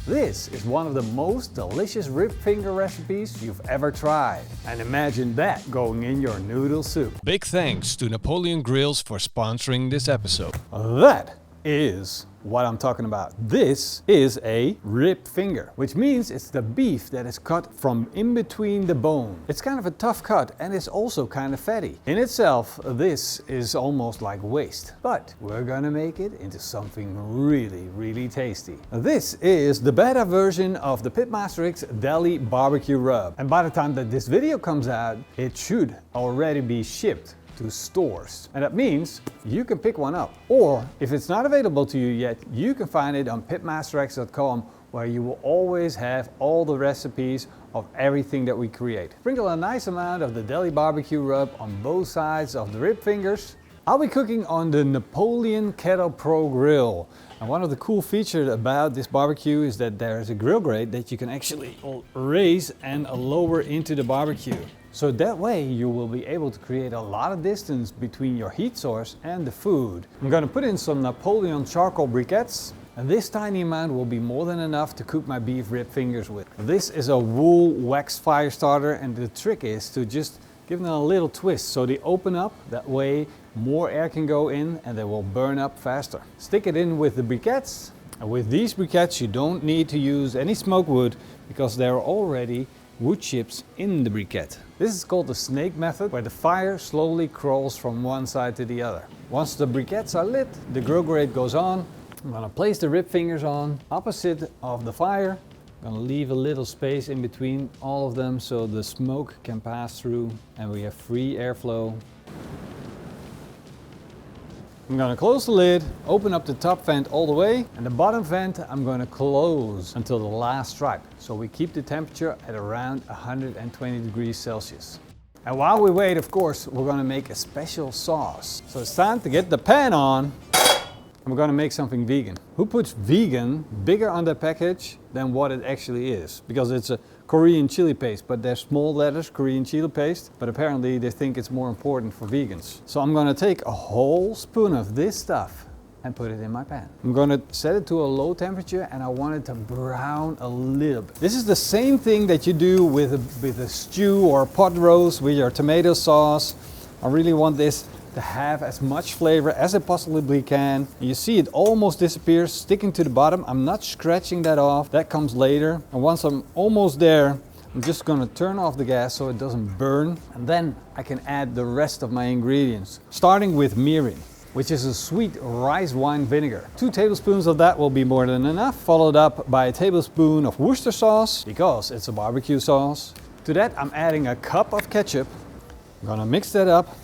This is one of the most delicious Ribfinger recipes you've ever tried. And imagine that going in your noodle soup. Big thanks to Napoleon Grills for sponsoring this episode. That is what I'm talking about. This is a rib finger, which means it's the beef that is cut from in between the bone. It's kind of a tough cut and it's also kind of fatty. In itself, this is almost like waste, but we're gonna make it into something really, really tasty. This is the beta version of the PitmasterX Deli Barbecue Rub. And by the time that this video comes out, it should already be shipped to stores. And that means you can pick one up. Or if it's not available to you yet, you can find it on PitmasterX.com, where you will always have all the recipes of everything that we create. Sprinkle a nice amount of the Deli Barbecue Rub on both sides of the rib fingers. I'll be cooking on the Napoleon Kettle Pro grill. And one of the cool features about this barbecue is that there is a grill grate that you can actually raise and lower into the barbecue. So that way you will be able to create a lot of distance between your heat source and the food. I'm going to put in some Napoleon charcoal briquettes. And this tiny amount will be more than enough to cook my beef rib fingers with. This is a wool wax fire starter, and the trick is to just give them a little twist so they open up. That way more air can go in and they will burn up faster. Stick it in with the briquettes. And with these briquettes you don't need to use any smoke wood because there are already wood chips in the briquette. This is called the snake method, where the fire slowly crawls from one side to the other. Once the briquettes are lit, the grill grate goes on. I'm gonna place the rib fingers on opposite of the fire. I'm gonna leave a little space in between all of them so the smoke can pass through and we have free airflow. I'm going to close the lid, open up the top vent all the way, and the bottom vent I'm going to close until the last stripe. So we keep the temperature at around 120 degrees Celsius. And while we wait, of course, we're going to make a special sauce. So it's time to get the pan on. And we're going to make something vegan. Who puts vegan bigger on the package than what it actually is? Because it's a Korean chili paste, but there's small letters, Korean chili paste, but apparently they think it's more important for vegans. So I'm going to take a whole spoon of this stuff and put it in my pan. I'm going to set it to a low temperature and I want it to brown a little bit. This is the same thing that you do with a stew or a pot roast with your tomato sauce. I really want this to have as much flavor as it possibly can. You see it almost disappears, sticking to the bottom. I'm not scratching that off, that comes later. And once I'm almost there, I'm just gonna turn off the gas so it doesn't burn. And then I can add the rest of my ingredients, starting with mirin, which is a sweet rice wine vinegar. 2 tablespoons of that will be more than enough, followed up by a tablespoon of Worcester sauce, because it's a barbecue sauce. To that I'm adding a cup of ketchup. I'm gonna mix that up.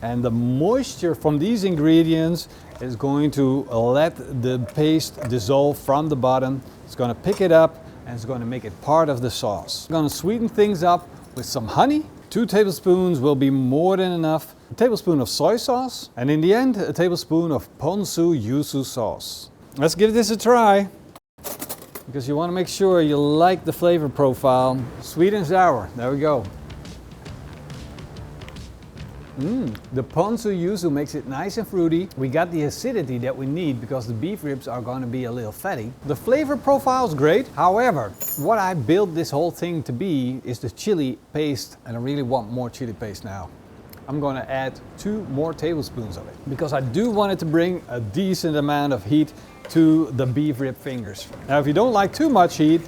And the moisture from these ingredients is going to let the paste dissolve from the bottom. It's going to pick it up and it's going to make it part of the sauce. I'm going to sweeten things up with some honey. 2 tablespoons will be more than enough. A tablespoon of soy sauce. And in the end, a tablespoon of ponzu yuzu sauce. Let's give this a try. Because you want to make sure you like the flavor profile. Sweet and sour. There we go. The ponzu yuzu makes it nice and fruity. We got the acidity that we need because the beef ribs are going to be a little fatty. The flavor profile is great. However, what I built this whole thing to be is the chili paste, and I really want more chili paste now. I'm going to add 2 more tablespoons of it because I do want it to bring a decent amount of heat to the beef rib fingers. Now, if you don't like too much heat,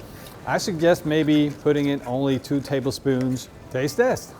I suggest maybe putting in only 2 tablespoons. Taste test.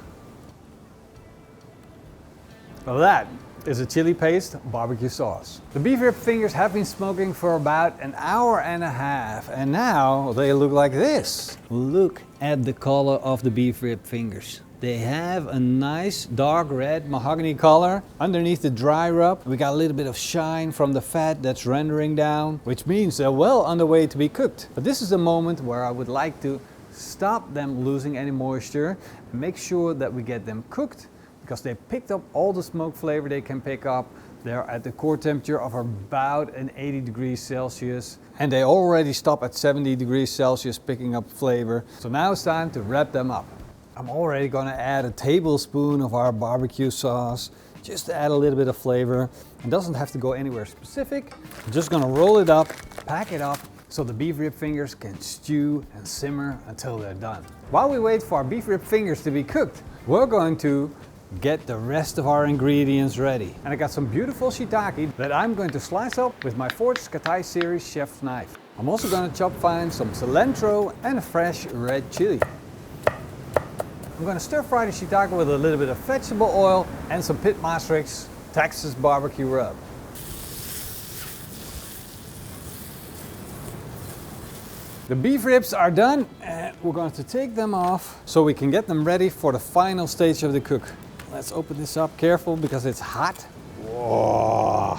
Well, that is a chili paste barbecue sauce. The beef rib fingers have been smoking for about an hour and a half, and now they look like this. Look at the color of the beef rib fingers. They have a nice dark red mahogany color. Underneath the dry rub, we got a little bit of shine from the fat that's rendering down, which means they're well on the way to be cooked. But this is the moment where I would like to stop them losing any moisture and make sure that we get them cooked, because they picked up all the smoke flavor they can pick up. They're at the core temperature of about 80 degrees Celsius. And they already stop at 70 degrees Celsius picking up flavor. So now it's time to wrap them up. I'm already gonna add a tablespoon of our barbecue sauce, just to add a little bit of flavor. It doesn't have to go anywhere specific. I'm just gonna roll it up, pack it up, so the beef rib fingers can stew and simmer until they're done. While we wait for our beef rib fingers to be cooked, we're going to get the rest of our ingredients ready. And I got some beautiful shiitake that I'm going to slice up with my Forged Katai series chef's knife. I'm also going to chop fine some cilantro and a fresh red chili. I'm going to stir fry the shiitake with a little bit of vegetable oil and some PitmasterX Texas barbecue rub. The beef ribs are done and we're going to take them off so we can get them ready for the final stage of the cook. Let's open this up, careful because it's hot. Whoa.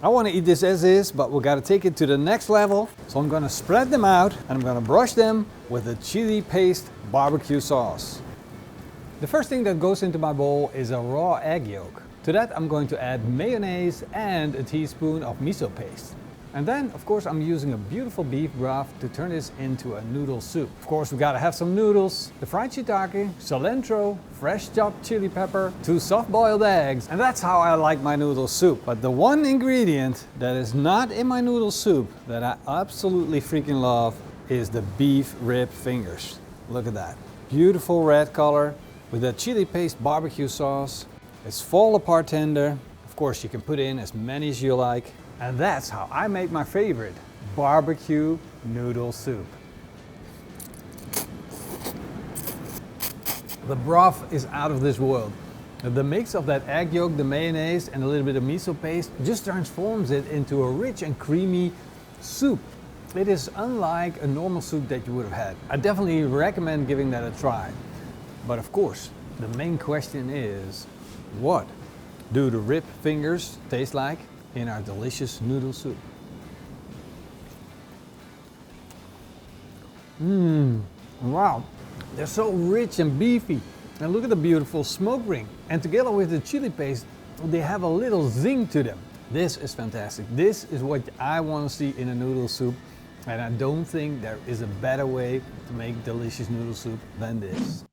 I want to eat this as is, but we got to take it to the next level. So I'm going to spread them out and I'm going to brush them with a chili paste barbecue sauce. The first thing that goes into my bowl is a raw egg yolk. To that I'm going to add mayonnaise and a teaspoon of miso paste. And then, of course, I'm using a beautiful beef broth to turn this into a noodle soup. Of course, we gotta have some noodles, the fried shiitake, cilantro, fresh chopped chili pepper, 2 soft-boiled eggs, and that's how I like my noodle soup. But the one ingredient that is not in my noodle soup that I absolutely freaking love is the beef rib fingers. Look at that. Beautiful red color with that chili paste barbecue sauce. It's fall apart tender. Of course, you can put in as many as you like. And that's how I make my favorite barbecue noodle soup. The broth is out of this world. The mix of that egg yolk, the mayonnaise and a little bit of miso paste just transforms it into a rich and creamy soup. It is unlike a normal soup that you would have had. I definitely recommend giving that a try. But of course, the main question is, what do the rib fingers taste like in our delicious noodle soup? Wow, they're so rich and beefy. And look at the beautiful smoke ring. And together with the chili paste, they have a little zing to them. This is fantastic. This is what I want to see in a noodle soup. And I don't think there is a better way to make delicious noodle soup than this.